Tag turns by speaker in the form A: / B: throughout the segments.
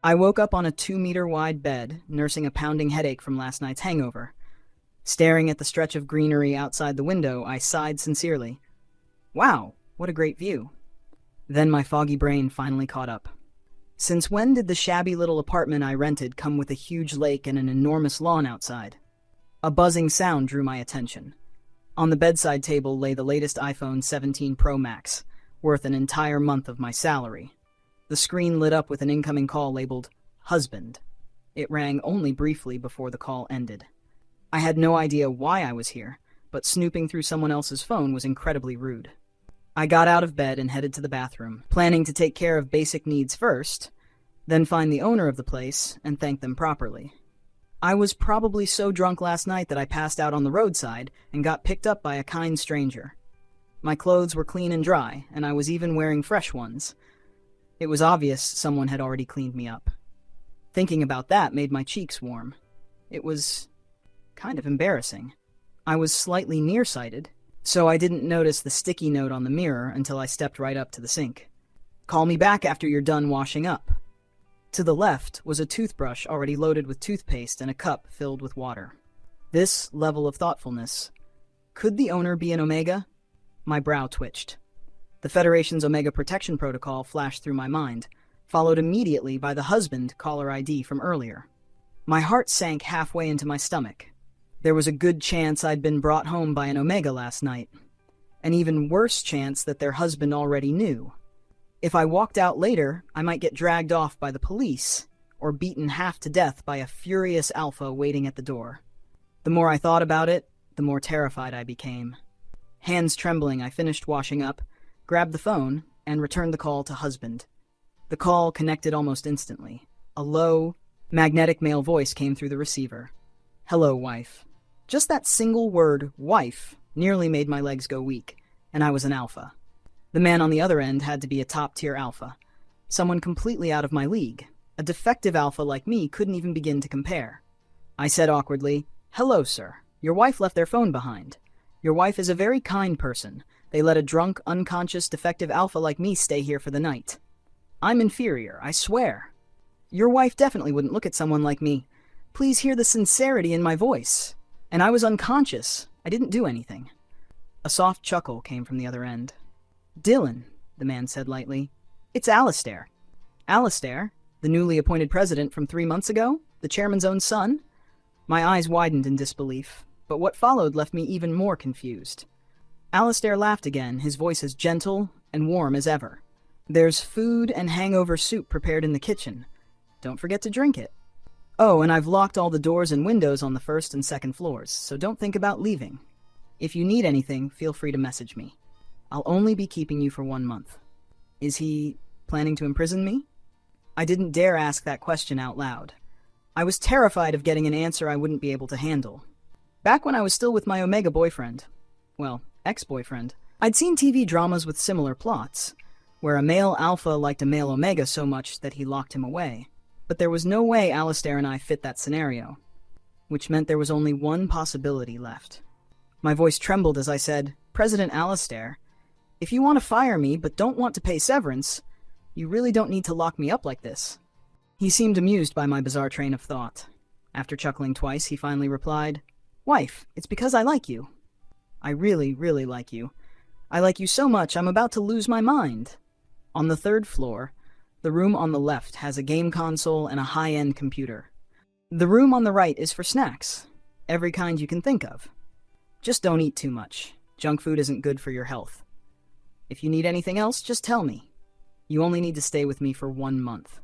A: I woke up on a 2-meter-wide bed, nursing a pounding headache from last night's hangover. Staring at the stretch of greenery outside the window, I sighed sincerely. Wow, what a great view. Then my foggy brain finally caught up. Since when did the shabby little apartment I rented come with a huge lake and an enormous lawn outside? A buzzing sound drew my attention. On the bedside table lay the latest iPhone 17 Pro Max, worth an entire month of my salary. The screen lit up with an incoming call labeled Husband. It rang only briefly before the call ended. I had no idea why I was here, but snooping through someone else's phone was incredibly rude. I got out of bed and headed to the bathroom, planning to take care of basic needs first, then find the owner of the place and thank them properly. I was probably so drunk last night that I passed out on the roadside and got picked up by a kind stranger. My clothes were clean and dry, and I was even wearing fresh ones. It was obvious someone had already cleaned me up. Thinking about that made my cheeks warm. It was kind of embarrassing. I was slightly nearsighted, so I didn't notice the sticky note on the mirror until I stepped right up to the sink. Call me back after you're done washing up. To the left was a toothbrush already loaded with toothpaste and a cup filled with water. This level of thoughtfulness. Could the owner be an Omega? My brow twitched. The Federation's Omega protection protocol flashed through my mind, followed immediately by the husband caller ID from earlier. My heart sank halfway into my stomach. There was a good chance I'd been brought home by an Omega last night. An even worse chance that their husband already knew. If I walked out later, I might get dragged off by the police, or beaten half to death by a furious alpha waiting at the door. The more I thought about it, the more terrified I became. Hands trembling, I finished washing up, grabbed the phone, and returned the call to husband. The call connected almost instantly. A low, magnetic male voice came through the receiver. Hello, wife. Just that single word, wife, nearly made my legs go weak, and I was an alpha. The man on the other end had to be a top-tier alpha. Someone completely out of my league. A defective alpha like me couldn't even begin to compare. I said awkwardly, Hello, sir. Your wife left their phone behind. Your wife is a very kind person. They let a drunk, unconscious, defective alpha like me stay here for the night. I'm inferior, I swear. Your wife definitely wouldn't look at someone like me. Please hear the sincerity in my voice. And I was unconscious. I didn't do anything. A soft chuckle came from the other end. Dylan, the man said lightly. It's Alistair. Alistair? The newly appointed president from 3 months ago? The chairman's own son? My eyes widened in disbelief, but what followed left me even more confused. Alistair laughed again, his voice as gentle and warm as ever. There's food and hangover soup prepared in the kitchen. Don't forget to drink it. Oh, and I've locked all the doors and windows on the first and second floors, so don't think about leaving. If you need anything, feel free to message me. I'll only be keeping you for 1 month. Is he planning to imprison me? I didn't dare ask that question out loud. I was terrified of getting an answer I wouldn't be able to handle. Back when I was still with my Omega boyfriend, well, ex-boyfriend, I'd seen TV dramas with similar plots, where a male alpha liked a male Omega so much that he locked him away. But there was no way Alistair and I fit that scenario, which meant there was only one possibility left. My voice trembled as I said, President Alistair, if you want to fire me but don't want to pay severance, you really don't need to lock me up like this. He seemed amused by my bizarre train of thought. After chuckling twice, he finally replied, Wife, it's because I like you. I really, really like you. I like you so much I'm about to lose my mind. On the 3rd floor, the room on the left has a game console and a high-end computer. The room on the right is for snacks, every kind you can think of. Just don't eat too much. Junk food isn't good for your health. If you need anything else, just tell me. You only need to stay with me for 1 month.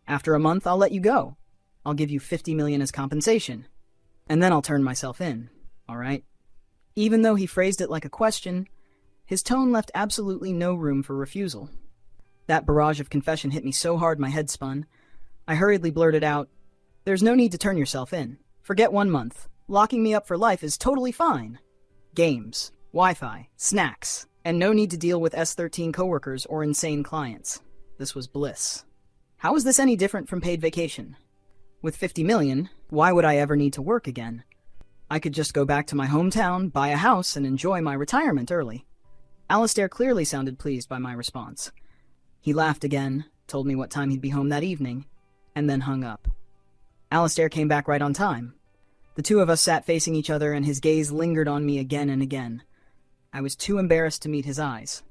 A: After a month, I'll let you go. I'll give you $50 million as compensation. And then I'll turn myself in, all right? Even though he phrased it like a question, his tone left absolutely no room for refusal. That barrage of confession hit me so hard my head spun. I hurriedly blurted out, There's no need to turn yourself in. Forget 1 month. Locking me up for life is totally fine. Games, Wi-Fi, snacks, and no need to deal with S13 coworkers or insane clients. This was bliss. How is this any different from paid vacation? With $50 million, why would I ever need to work again? I could just go back to my hometown, buy a house, and enjoy my retirement early. Alistair clearly sounded pleased by my response. He laughed again, told me what time he'd be home that evening, and then hung up. Alistair came back right on time. The two of us sat facing each other, and his gaze lingered on me again and again. I was too embarrassed to meet his eyes.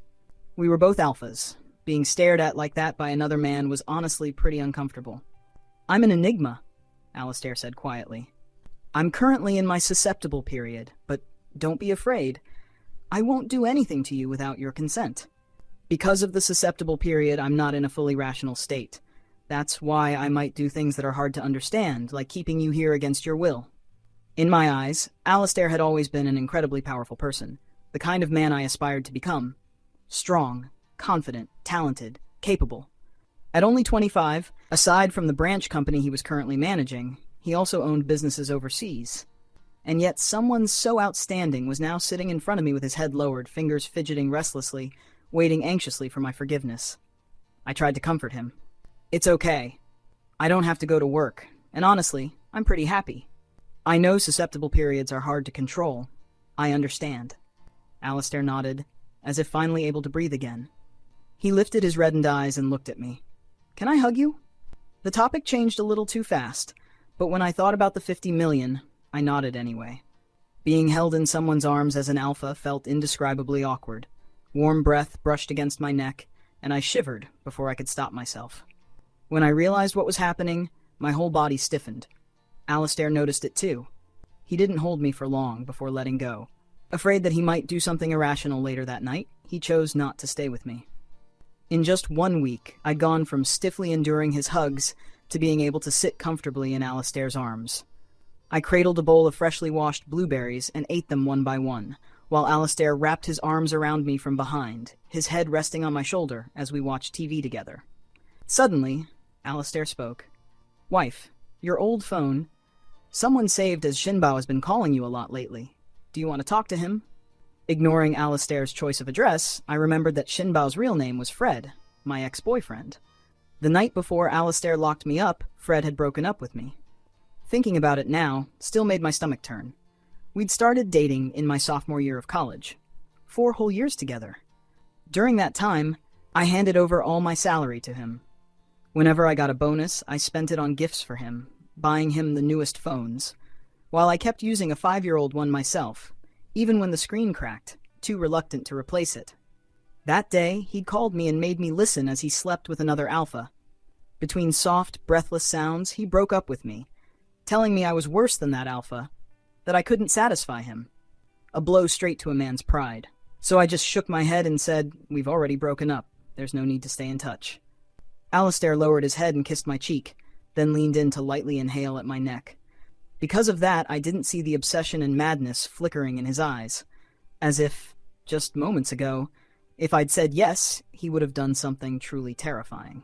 A: We were both alphas. Being stared at like that by another man was honestly pretty uncomfortable. "I'm an Enigma," Alistair said quietly. "I'm currently in my susceptible period, but don't be afraid. I won't do anything to you without your consent. Because of the susceptible period, I'm not in a fully rational state. That's why I might do things that are hard to understand, like keeping you here against your will." In my eyes, Alistair had always been an incredibly powerful person, the kind of man I aspired to become. Strong, confident, talented, capable. At only 25, aside from the branch company he was currently managing, he also owned businesses overseas. And yet someone so outstanding was now sitting in front of me with his head lowered, fingers fidgeting restlessly, waiting anxiously for my forgiveness. I tried to comfort him. "It's okay. I don't have to go to work, and honestly, I'm pretty happy. I know susceptible periods are hard to control. I understand." Alistair nodded, as if finally able to breathe again. He lifted his reddened eyes and looked at me. "Can I hug you?" The topic changed a little too fast, but when I thought about the 50 million, I nodded anyway. Being held in someone's arms as an alpha felt indescribably awkward. Warm breath brushed against my neck, and I shivered before I could stop myself. When I realized what was happening, my whole body stiffened. Alistair noticed it too. He didn't hold me for long before letting go. Afraid that he might do something irrational later that night, he chose not to stay with me. In just 1 week, I'd gone from stiffly enduring his hugs to being able to sit comfortably in Alistair's arms. I cradled a bowl of freshly washed blueberries and ate them one by one, while Alistair wrapped his arms around me from behind, his head resting on my shoulder as we watched TV together. Suddenly, Alistair spoke. "Wife, your old phone. Someone saved as Shinbao has been calling you a lot lately. Do you want to talk to him?" Ignoring Alistair's choice of address, I remembered that Shinbao's real name was Fred, my ex-boyfriend. The night before Alistair locked me up, Fred had broken up with me. Thinking about it now still made my stomach turn. We'd started dating in my sophomore year of college. 4 whole years together. During that time, I handed over all my salary to him. Whenever I got a bonus, I spent it on gifts for him, buying him the newest phones, while I kept using a 5-year-old one myself, even when the screen cracked, too reluctant to replace it. That day, he'd called me and made me listen as he slept with another alpha. Between soft, breathless sounds, he broke up with me, telling me I was worse than that alpha, that I couldn't satisfy him. A blow straight to a man's pride. So I just shook my head and said, "We've already broken up. There's no need to stay in touch." Alistair lowered his head and kissed my cheek, then leaned in to lightly inhale at my neck. Because of that, I didn't see the obsession and madness flickering in his eyes, as if, just moments ago, if I'd said yes, he would have done something truly terrifying.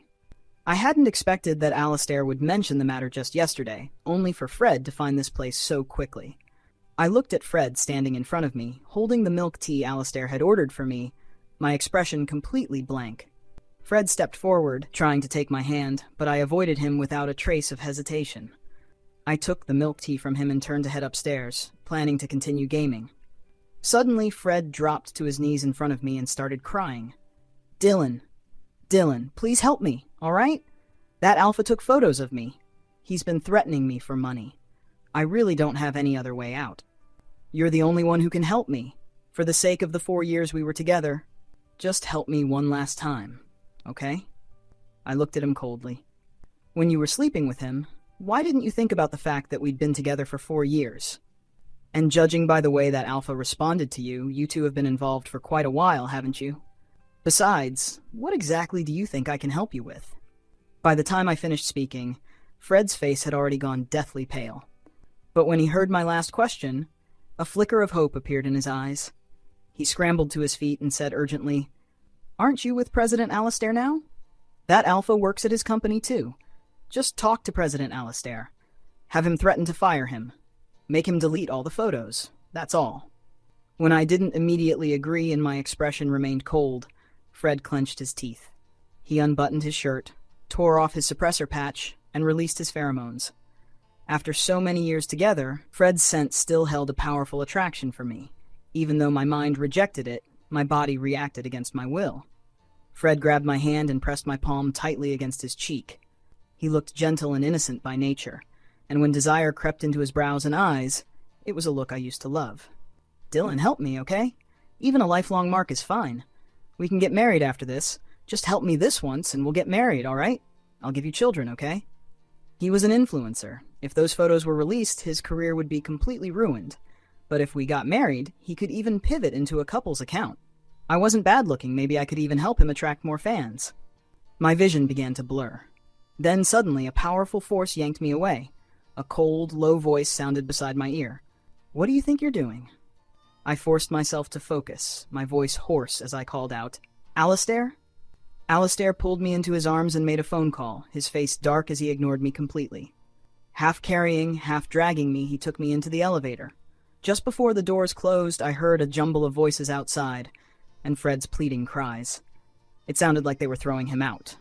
A: I hadn't expected that Alistair would mention the matter just yesterday, only for Fred to find this place so quickly. I looked at Fred standing in front of me, holding the milk tea Alistair had ordered for me, my expression completely blank. Fred stepped forward, trying to take my hand, but I avoided him without a trace of hesitation. I took the milk tea from him and turned to head upstairs, planning to continue gaming. Suddenly, Fred dropped to his knees in front of me and started crying. Dylan, please help me, all right? That alpha took photos of me. He's been threatening me for money. I really don't have any other way out. You're the only one who can help me. For the sake of the 4 years we were together, just help me one last time, okay?" I looked at him coldly. "When you were sleeping with him, why didn't you think about the fact that we'd been together for 4 years? And judging by the way that alpha responded to you, you two have been involved for quite a while, haven't you? Besides, what exactly do you think I can help you with?" By the time I finished speaking, Fred's face had already gone deathly pale. But when he heard my last question, a flicker of hope appeared in his eyes. He scrambled to his feet and said urgently, "Aren't you with President Alistair now? That alpha works at his company too. Just talk to President Alistair. Have him threaten to fire him. Make him delete all the photos. That's all." When I didn't immediately agree and my expression remained cold, Fred clenched his teeth. He unbuttoned his shirt, tore off his suppressor patch, and released his pheromones. After so many years together, Fred's scent still held a powerful attraction for me. Even though my mind rejected it, my body reacted against my will. Fred grabbed my hand and pressed my palm tightly against his cheek. He looked gentle and innocent by nature, and when desire crept into his brows and eyes, it was a look I used to love. "Dylan, help me, okay? Even a lifelong mark is fine. We can get married after this. Just help me this once and we'll get married, all right? I'll give you children, okay?" He was an influencer. If those photos were released, his career would be completely ruined. But if we got married, he could even pivot into a couple's account. I wasn't bad looking, maybe I could even help him attract more fans. My vision began to blur. Then suddenly a powerful force yanked me away. A cold, low voice sounded beside my ear. "What do you think you're doing?" I forced myself to focus, my voice hoarse as I called out, "Alistair?" Alistair pulled me into his arms and made a phone call, his face dark as he ignored me completely. Half carrying, half dragging me, he took me into the elevator. Just before the doors closed, I heard a jumble of voices outside, and Fred's pleading cries. It sounded like they were throwing him out.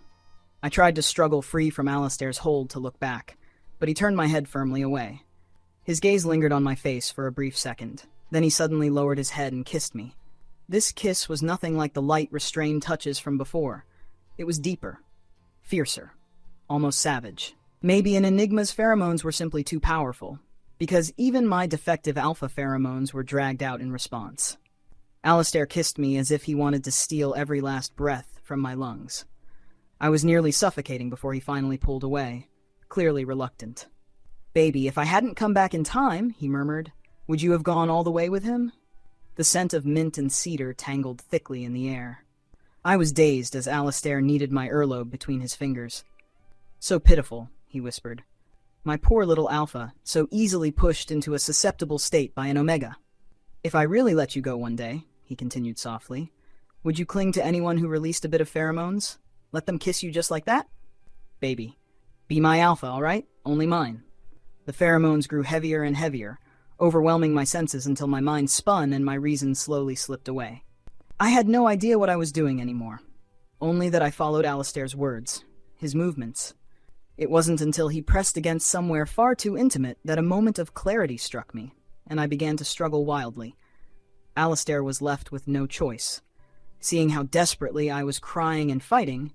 A: I tried to struggle free from Alistair's hold to look back, but he turned my head firmly away. His gaze lingered on my face for a brief second. Then he suddenly lowered his head and kissed me. This kiss was nothing like the light, restrained touches from before. It was deeper, fiercer, almost savage. Maybe an Enigma's pheromones were simply too powerful, because even my defective alpha pheromones were dragged out in response. Alistair kissed me as if he wanted to steal every last breath from my lungs. I was nearly suffocating before he finally pulled away, clearly reluctant. "Baby, if I hadn't come back in time," he murmured, "would you have gone all the way with him?" The scent of mint and cedar tangled thickly in the air. I was dazed as Alistair kneaded my earlobe between his fingers. "So pitiful," he whispered. "My poor little alpha, so easily pushed into a susceptible state by an omega. If I really let you go one day," he continued softly, "would you cling to anyone who released a bit of pheromones? Let them kiss you just like that? Baby, be my alpha, all right? Only mine." The pheromones grew heavier and heavier, overwhelming my senses until my mind spun and my reason slowly slipped away. I had no idea what I was doing anymore, only that I followed Alistair's words, his movements. It wasn't until he pressed against somewhere far too intimate that a moment of clarity struck me, and I began to struggle wildly. Alistair was left with no choice. Seeing how desperately I was crying and fighting,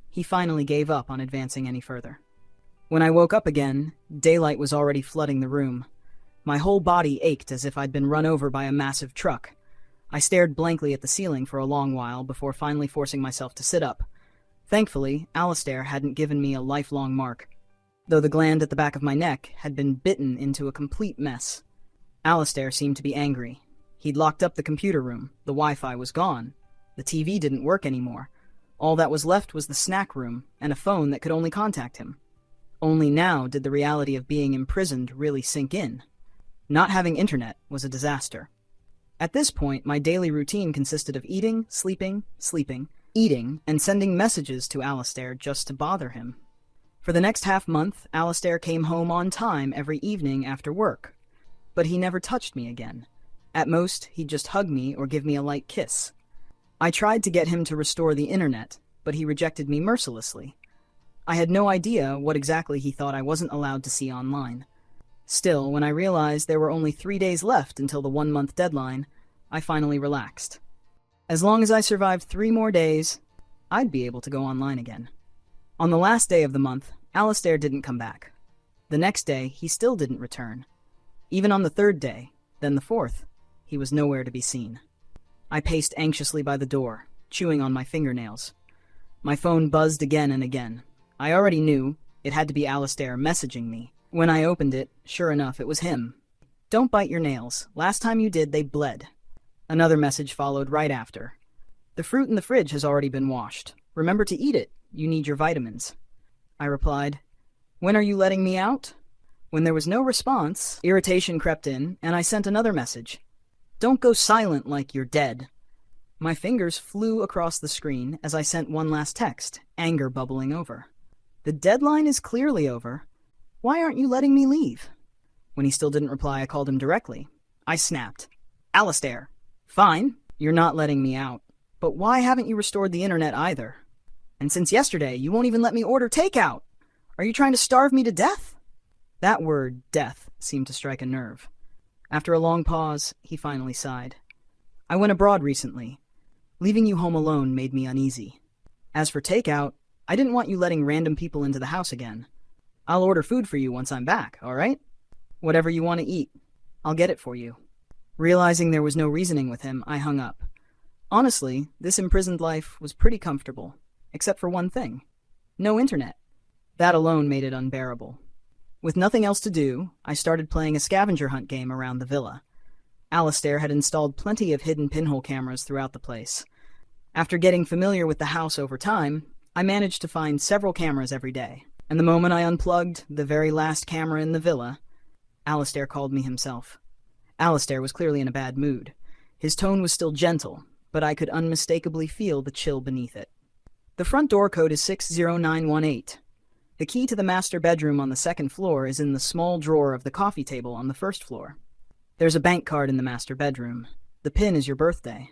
A: he finally gave up on advancing any further. When I woke up again, daylight was already flooding the room. My whole body ached as if I'd been run over by a massive truck. I stared blankly at the ceiling for a long while before finally forcing myself to sit up. Thankfully, Alistair hadn't given me a lifelong mark, though the gland at the back of my neck had been bitten into a complete mess. Alistair seemed to be angry. He'd locked up the computer room, the Wi-Fi was gone, the TV didn't work anymore. All that was left was the snack room and a phone that could only contact him. Only now did the reality of being imprisoned really sink in. Not having internet was a disaster. At this point, my daily routine consisted of eating, sleeping, eating, and sending messages to Alistair just to bother him. For the next half-month, Alistair came home on time every evening after work. But he never touched me again. At most, he'd just hug me or give me a light kiss. I tried to get him to restore the internet, but he rejected me mercilessly. I had no idea what exactly he thought I wasn't allowed to see online. Still, when I realized there were only 3 days left until the 1-month deadline, I finally relaxed. As long as I survived 3 more days, I'd be able to go online again. On the last day of the month, Alistair didn't come back. The next day, he still didn't return. Even on the 3rd day, then the 4th, he was nowhere to be seen. I paced anxiously by the door, chewing on my fingernails. My phone buzzed again and again. I already knew it had to be Alistair messaging me. When I opened it, sure enough, it was him. "Don't bite your nails. Last time you did, they bled." Another message followed right after. "The fruit in the fridge has already been washed. Remember to eat it. You need your vitamins." I replied, "When are you letting me out?" When there was no response, irritation crept in, and I sent another message. "Don't go silent like you're dead." My fingers flew across the screen as I sent one last text, anger bubbling over. "The deadline is clearly over. Why aren't you letting me leave?" When he still didn't reply, I called him directly. I snapped. "Alistair, fine, you're not letting me out. But why haven't you restored the internet either? And since yesterday, you won't even let me order takeout. Are you trying to starve me to death?" That word, death, seemed to strike a nerve. After a long pause, he finally sighed. "I went abroad recently. Leaving you home alone made me uneasy. As for takeout, I didn't want you letting random people into the house again. I'll order food for you once I'm back, all right? Whatever you want to eat, I'll get it for you. Realizing there was no reasoning with him, I hung up. Honestly, this imprisoned life was pretty comfortable, except for one thing. No internet. That alone made it unbearable. With nothing else to do, I started playing a scavenger hunt game around the villa. Alistair had installed plenty of hidden pinhole cameras throughout the place. After getting familiar with the house over time, I managed to find several cameras every day. And the moment I unplugged the very last camera in the villa, Alistair called me himself. Alistair was clearly in a bad mood. His tone was still gentle, but I could unmistakably feel the chill beneath it. The front door code is 60918. The key to the master bedroom on the second floor is in the small drawer of the coffee table on the first floor. There's a bank card in the master bedroom. The pin is your birthday.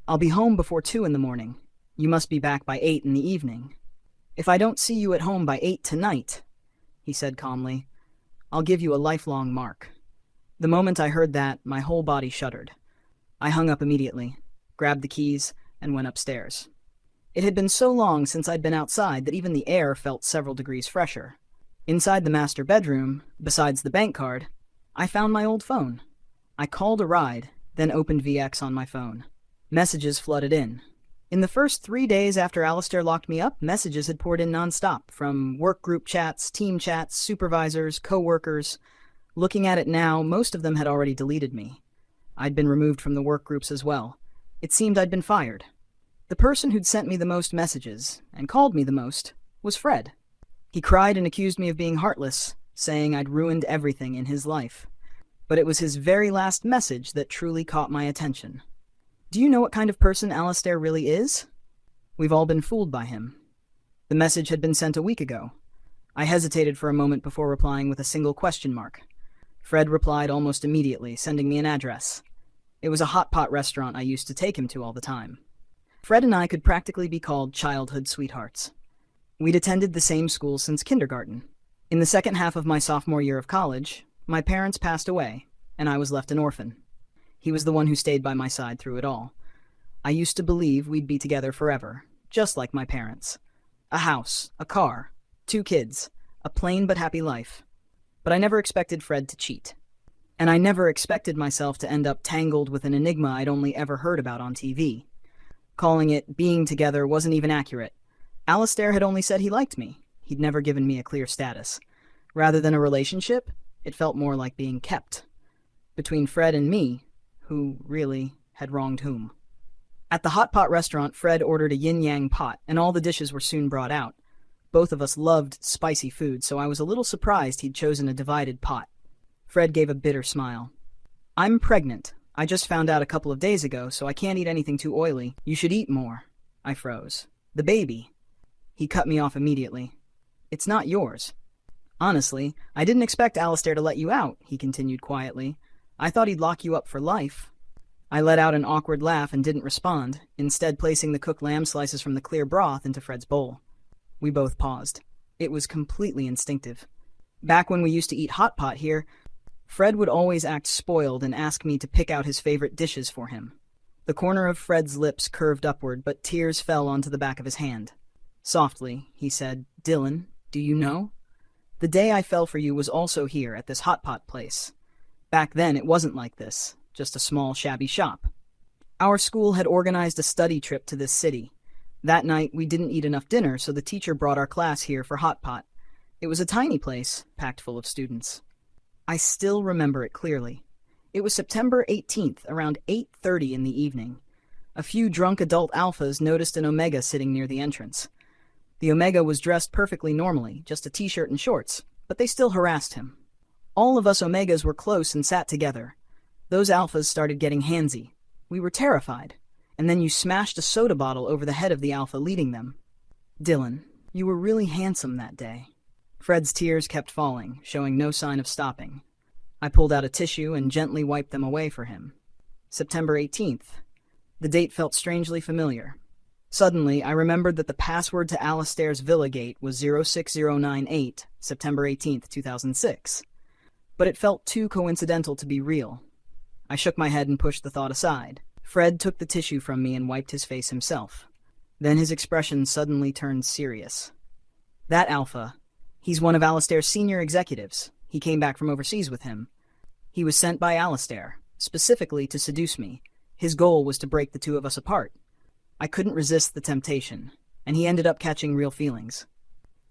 A: I'll be home before 2 in the morning. You must be back by 8 in the evening. If I don't see you at home by 8 tonight, he said calmly, I'll give you a lifelong mark. The moment I heard that, my whole body shuddered. I hung up immediately, grabbed the keys, and went upstairs. It had been so long since I'd been outside that even the air felt several degrees fresher. Inside the master bedroom, besides the bank card, I found my old phone. I called a ride, then opened VX on my phone. Messages flooded in. In the first 3 days after Alistair locked me up, messages had poured in nonstop, from work group chats, team chats, supervisors, co-workers. Looking at it now, most of them had already deleted me. I'd been removed from the work groups as well. It seemed I'd been fired. The person who'd sent me the most messages, and called me the most, was Fred. He cried and accused me of being heartless, saying I'd ruined everything in his life. But it was his very last message that truly caught my attention. Do you know what kind of person Alistair really is? We've all been fooled by him. The message had been sent a week ago. I hesitated for a moment before replying with a single question mark. Fred replied almost immediately, sending me an address. It was a hot pot restaurant I used to take him to all the time. Fred and I could practically be called childhood sweethearts. We'd attended the same school since kindergarten. In the second half of my sophomore year of college, my parents passed away, and I was left an orphan. He was the one who stayed by my side through it all. I used to believe we'd be together forever, just like my parents. A house, a car, 2 kids, a plain but happy life. But I never expected Fred to cheat. And I never expected myself to end up tangled with an enigma I'd only ever heard about on TV. Calling it being together wasn't even accurate. Alistair had only said he liked me. He'd never given me a clear status. Rather than a relationship, it felt more like being kept. Between Fred and me, who really had wronged whom? At the hot pot restaurant, Fred ordered a yin-yang pot, and all the dishes were soon brought out. Both of us loved spicy food, so I was a little surprised he'd chosen a divided pot. Fred gave a bitter smile. I'm pregnant. I just found out a couple of days ago, so I can't eat anything too oily. You should eat more. I froze. The baby. He cut me off immediately. It's not yours. Honestly, I didn't expect Alistair to let you out, he continued quietly. I thought he'd lock you up for life. I let out an awkward laugh and didn't respond, instead placing the cooked lamb slices from the clear broth into Fred's bowl. We both paused. It was completely instinctive. Back when we used to eat hot pot here, Fred would always act spoiled and ask me to pick out his favorite dishes for him. The corner of Fred's lips curved upward, but tears fell onto the back of his hand. Softly, he said, Dylan, do you know? The day I fell for you was also here at this hot pot place. Back then, it wasn't like this, just a small, shabby shop. Our school had organized a study trip to this city. That night, we didn't eat enough dinner, so the teacher brought our class here for hot pot. It was a tiny place, packed full of students. I still remember it clearly. It was September 18th, around 8:30 in the evening. A few drunk adult alphas noticed an Omega sitting near the entrance. The Omega was dressed perfectly normally, just a t-shirt and shorts, but they still harassed him. All of us Omegas were close and sat together. Those alphas started getting handsy. We were terrified. And then you smashed a soda bottle over the head of the alpha leading them. Dylan, you were really handsome that day. Fred's tears kept falling, showing no sign of stopping. I pulled out a tissue and gently wiped them away for him. September 18th. The date felt strangely familiar. Suddenly, I remembered that the password to Alistair's Villa Gate was 06098, September 18th, 2006. But it felt too coincidental to be real. I shook my head and pushed the thought aside. Fred took the tissue from me and wiped his face himself. Then his expression suddenly turned serious. That alpha, He's one of Alistair's senior executives. He came back from overseas with him. He was sent by Alistair, specifically to seduce me. His goal was to break the two of us apart. I couldn't resist the temptation, and he ended up catching real feelings.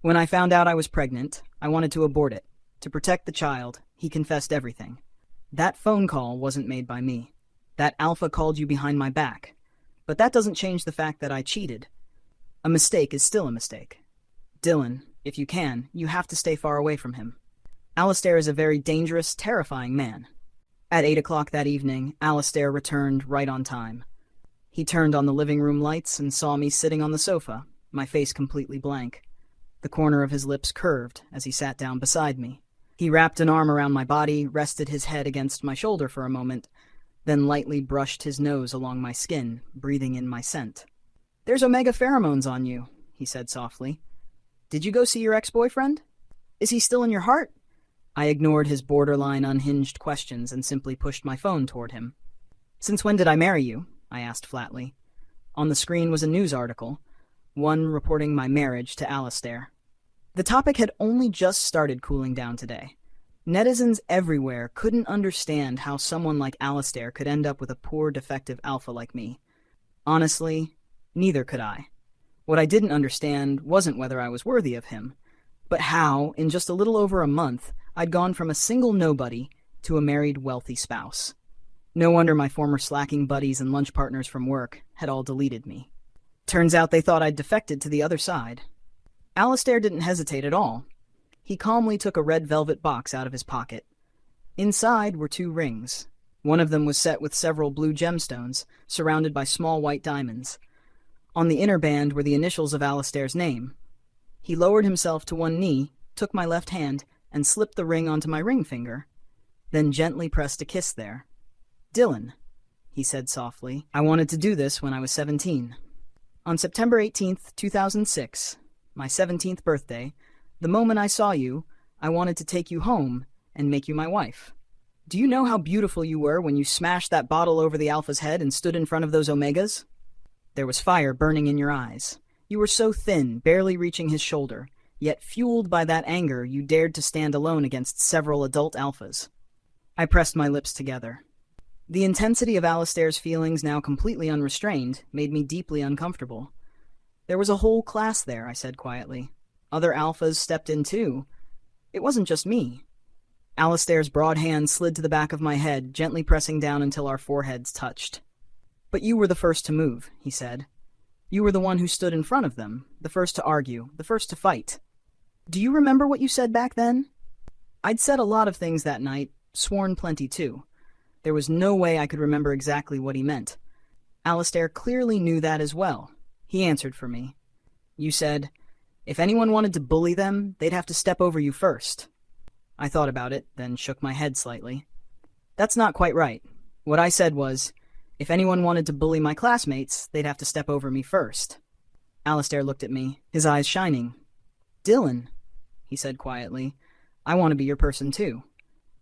A: When I found out I was pregnant, I wanted to abort it. To protect the child, he confessed everything. That phone call wasn't made by me. That alpha called you behind my back. But that doesn't change the fact that I cheated. A mistake is still a mistake. Dylan, if you can, you have to stay far away from him. Alistair is a very dangerous, terrifying man. At 8 o'clock that evening, Alistair returned right on time. He turned on the living room lights and saw me sitting on the sofa, my face completely blank. The corner of his lips curved as he sat down beside me. He wrapped an arm around my body, rested his head against my shoulder for a moment, then lightly brushed his nose along my skin, breathing in my scent. "There's Omega pheromones on you," he said softly. "Did you go see your ex-boyfriend? Is he still in your heart?" I ignored his borderline unhinged questions and simply pushed my phone toward him. "Since when did I marry you?" I asked flatly. On the screen was a news article, one reporting my marriage to Alistair. The topic had only just started cooling down today. Netizens everywhere couldn't understand how someone like Alistair could end up with a poor, defective alpha like me. Honestly, neither could I. What I didn't understand wasn't whether I was worthy of him, but how, in just a little over a month, I'd gone from a single nobody to a married, wealthy spouse. No wonder my former slacking buddies and lunch partners from work had all deleted me. Turns out they thought I'd defected to the other side. Alistair didn't hesitate at all. He calmly took a red velvet box out of his pocket. Inside were 2 rings. One of them was set with several blue gemstones, surrounded by small white diamonds. On the inner band were the initials of Alistair's name. He lowered himself to one knee, took my left hand, and slipped the ring onto my ring finger, then gently pressed a kiss there. "Dylan," he said softly, "I wanted to do this when I was 17. On September 18th, 2006, my 17th birthday, the moment I saw you, I wanted to take you home and make you my wife. Do you know how beautiful you were when you smashed that bottle over the alpha's head and stood in front of those Omegas? There was fire burning in your eyes. You were so thin, barely reaching his shoulder, yet fueled by that anger, you dared to stand alone against several adult alphas." I pressed my lips together. The intensity of Alistair's feelings, now completely unrestrained, made me deeply uncomfortable. "There was a whole class there," I said quietly. "Other alphas stepped in too. It wasn't just me." Alistair's broad hand slid to the back of my head, gently pressing down until our foreheads touched. "But you were the first to move," he said. "You were the one who stood in front of them, the first to argue, the first to fight. Do you remember what you said back then?" I'd said a lot of things that night, sworn plenty too. There was no way I could remember exactly what he meant. Alistair clearly knew that as well. He answered for me. "You said, if anyone wanted to bully them, they'd have to step over you first." I thought about it, then shook my head slightly. "That's not quite right. What I said was, if anyone wanted to bully my classmates, they'd have to step over me first." Alistair looked at me, his eyes shining. "Dylan," he said quietly, "I want to be your person too.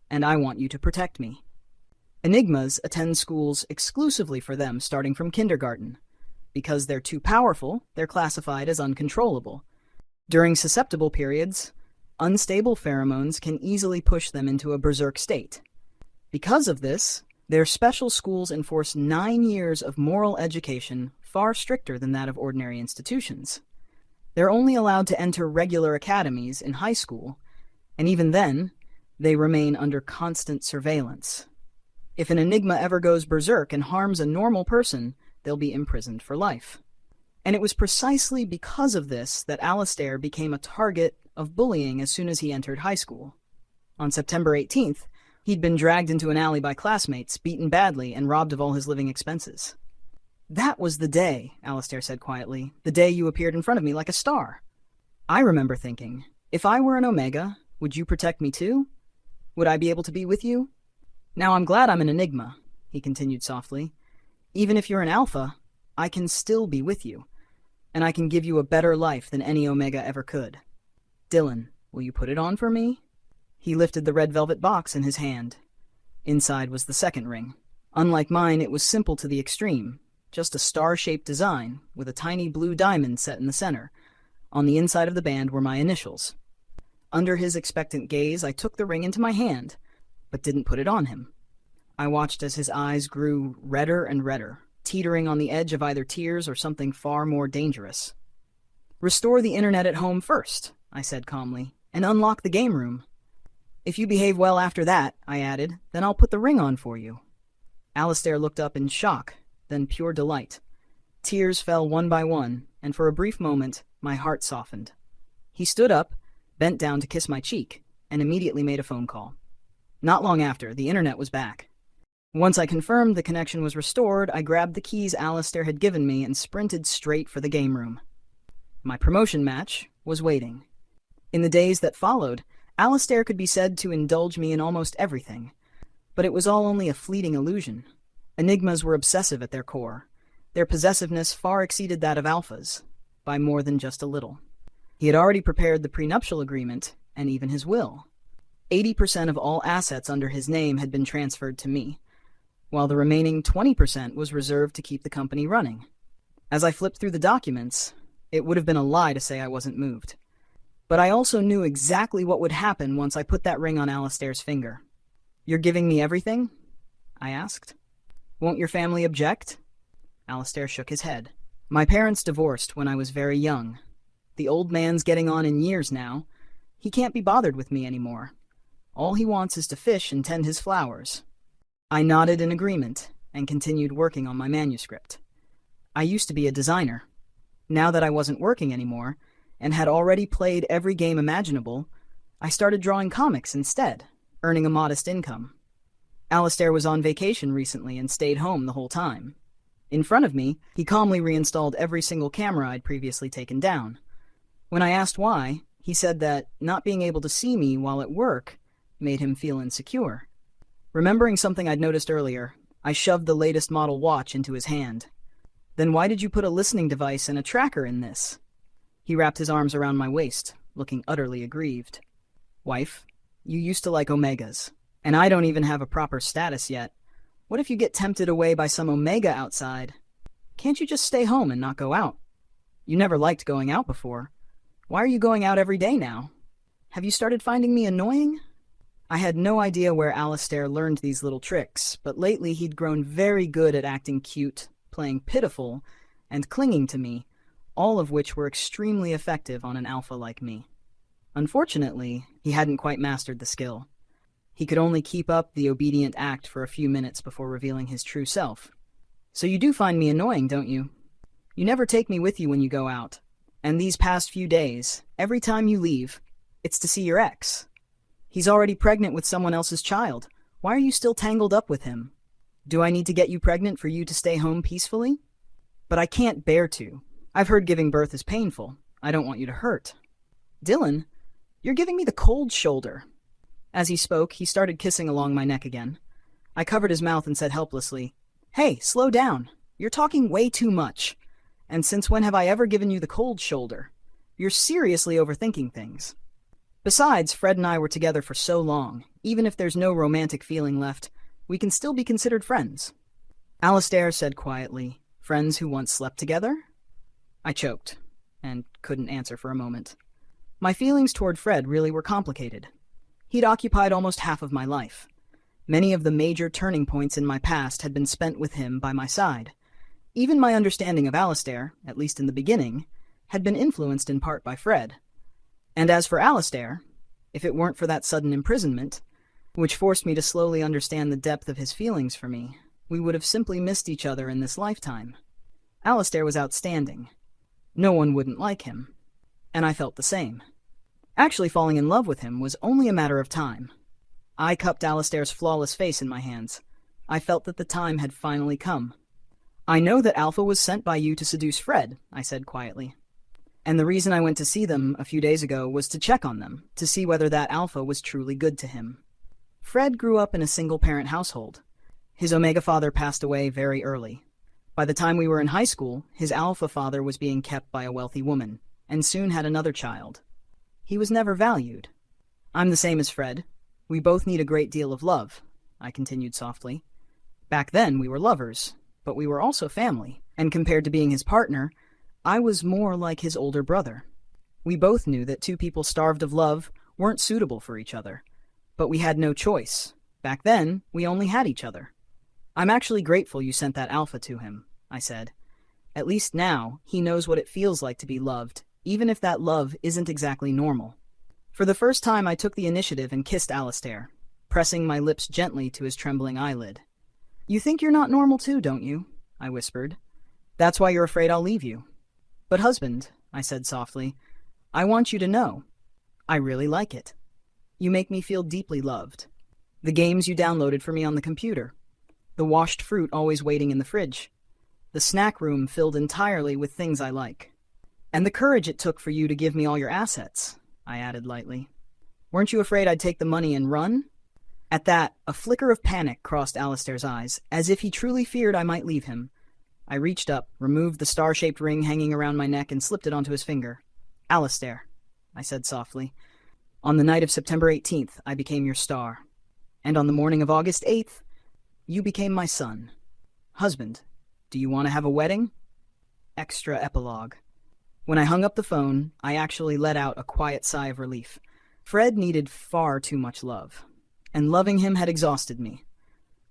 A: And I want you to protect me." Enigmas attend schools exclusively for them starting from kindergarten. Because they're too powerful, they're classified as uncontrollable. During susceptible periods, unstable pheromones can easily push them into a berserk state. Because of this, their special schools enforce 9 years of moral education, far stricter than that of ordinary institutions. They're only allowed to enter regular academies in high school, and even then, they remain under constant surveillance. If an Enigma ever goes berserk and harms a normal person, they'll be imprisoned for life. And it was precisely because of this that Alistair became a target of bullying as soon as he entered high school. On September 18th, he'd been dragged into an alley by classmates, beaten badly, and robbed of all his living expenses. "That was the day," Alistair said quietly, "the day you appeared in front of me like a star." I remember thinking, if I were an Omega, would you protect me too? Would I be able to be with you? "Now I'm glad I'm an Enigma," he continued softly. "Even if you're an Alpha, I can still be with you, and I can give you a better life than any Omega ever could. Dylan, will you put it on for me?" He lifted the red velvet box in his hand. Inside was the second ring. Unlike mine, it was simple to the extreme, just a star-shaped design with a tiny blue diamond set in the center. On the inside of the band were my initials. Under his expectant gaze, I took the ring into my hand, but didn't put it on him. I watched as his eyes grew redder and redder, teetering on the edge of either tears or something far more dangerous. "Restore the internet at home first," I said calmly, "and unlock the game room. If you behave well after that," I added, "then I'll put the ring on for you." Alistair looked up in shock, then pure delight. Tears fell one by one, and for a brief moment, my heart softened. He stood up, bent down to kiss my cheek, and immediately made a phone call. Not long after, the internet was back. Once I confirmed the connection was restored, I grabbed the keys Alistair had given me and sprinted straight for the game room. My promotion match was waiting. In the days that followed, Alistair could be said to indulge me in almost everything, but it was all only a fleeting illusion. Enigmas were obsessive at their core. Their possessiveness far exceeded that of alphas, by more than just a little. He had already prepared the prenuptial agreement, and even his will. 80% of all assets under his name had been transferred to me, while the remaining 20% was reserved to keep the company running. As I flipped through the documents, it would have been a lie to say I wasn't moved. But I also knew exactly what would happen once I put that ring on Alistair's finger. "You're giving me everything?" I asked. "Won't your family object?" Alistair shook his head. "My parents divorced when I was very young. The old man's getting on in years now. He can't be bothered with me anymore. All he wants is to fish and tend his flowers." I nodded in agreement and continued working on my manuscript. I used to be a designer. Now that I wasn't working anymore, and had already played every game imaginable, I started drawing comics instead, earning a modest income. Alistair was on vacation recently and stayed home the whole time. In front of me, he calmly reinstalled every single camera I'd previously taken down. When I asked why, he said that not being able to see me while at work made him feel insecure. Remembering something I'd noticed earlier, I shoved the latest model watch into his hand. "Then why did you put a listening device and a tracker in this?" He wrapped his arms around my waist, looking utterly aggrieved. "Wife, you used to like Omegas, and I don't even have a proper status yet. What if you get tempted away by some Omega outside? Can't you just stay home and not go out? You never liked going out before. Why are you going out every day now? Have you started finding me annoying?" I had no idea where Alistair learned these little tricks, but lately he'd grown very good at acting cute, playing pitiful, and clinging to me, all of which were extremely effective on an alpha like me. Unfortunately, he hadn't quite mastered the skill. He could only keep up the obedient act for a few minutes before revealing his true self. "So you do find me annoying, don't you? You never take me with you when you go out. And these past few days, every time you leave, it's to see your ex. He's already pregnant with someone else's child. Why are you still tangled up with him? Do I need to get you pregnant for you to stay home peacefully? But I can't bear to. I've heard giving birth is painful. I don't want you to hurt." "Dylan, you're giving me the cold shoulder." As he spoke, he started kissing along my neck again. I covered his mouth and said helplessly, "Hey, slow down. You're talking way too much. And since when have I ever given you the cold shoulder? You're seriously overthinking things. Besides, Fred and I were together for so long. Even if there's no romantic feeling left, we can still be considered friends." Alistair said quietly, "Friends who once slept together?" I choked, and couldn't answer for a moment. My feelings toward Fred really were complicated. He'd occupied almost half of my life. Many of the major turning points in my past had been spent with him by my side. Even my understanding of Alistair, at least in the beginning, had been influenced in part by Fred. And as for Alistair, if it weren't for that sudden imprisonment, which forced me to slowly understand the depth of his feelings for me, we would have simply missed each other in this lifetime. Alistair was outstanding. No one wouldn't like him. And I felt the same. Actually falling in love with him was only a matter of time. I cupped Alistair's flawless face in my hands. I felt that the time had finally come. "I know that Alpha was sent by you to seduce Fred," I said quietly. "And the reason I went to see them a few days ago was to check on them, to see whether that Alpha was truly good to him. Fred grew up in a single-parent household. His Omega father passed away very early. By the time we were in high school, his Alpha father was being kept by a wealthy woman, and soon had another child. He was never valued. I'm the same as Fred. We both need a great deal of love," I continued softly. "Back then, we were lovers, but we were also family, and compared to being his partner, I was more like his older brother. We both knew that two people starved of love weren't suitable for each other. But we had no choice. Back then, we only had each other. I'm actually grateful you sent that alpha to him, I said. At least now, he knows what it feels like to be loved, even if that love isn't exactly normal. For the first time, I took the initiative and kissed Alistair, pressing my lips gently to his trembling eyelid. You think you're not normal too, don't you? I whispered. That's why you're afraid I'll leave you. But husband, I said softly, I want you to know. I really like it. You make me feel deeply loved. The games you downloaded for me on the computer. The washed fruit always waiting in the fridge. The snack room filled entirely with things I like. And the courage it took for you to give me all your assets, I added lightly. Weren't you afraid I'd take the money and run? At that, a flicker of panic crossed Alistair's eyes, as if he truly feared I might leave him. I reached up, removed the star-shaped ring hanging around my neck, and slipped it onto his finger. Alistair, I said softly, on the night of September 18th, I became your star. And on the morning of August 8th, you became my sun. Husband, do you want to have a wedding? Extra epilogue. When I hung up the phone, I actually let out a quiet sigh of relief. Fred needed far too much love, and loving him had exhausted me.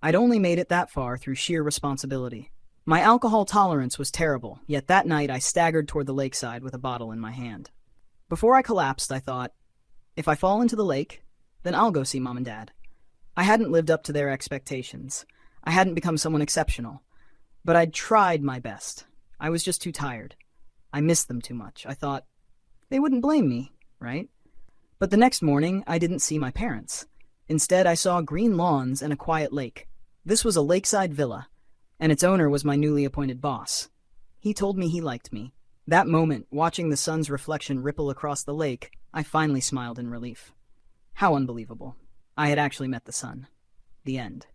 A: I'd only made it that far through sheer responsibility. My alcohol tolerance was terrible, yet that night I staggered toward the lakeside with a bottle in my hand. Before I collapsed, I thought, if I fall into the lake, then I'll go see Mom and Dad. I hadn't lived up to their expectations. I hadn't become someone exceptional. But I'd tried my best. I was just too tired. I missed them too much. I thought, they wouldn't blame me, right? But the next morning, I didn't see my parents. Instead, I saw green lawns and a quiet lake. This was a lakeside villa, and its owner was my newly appointed boss. He told me he liked me. That moment, watching the sun's reflection ripple across the lake, I finally smiled in relief. How unbelievable. I had actually met the sun. The end.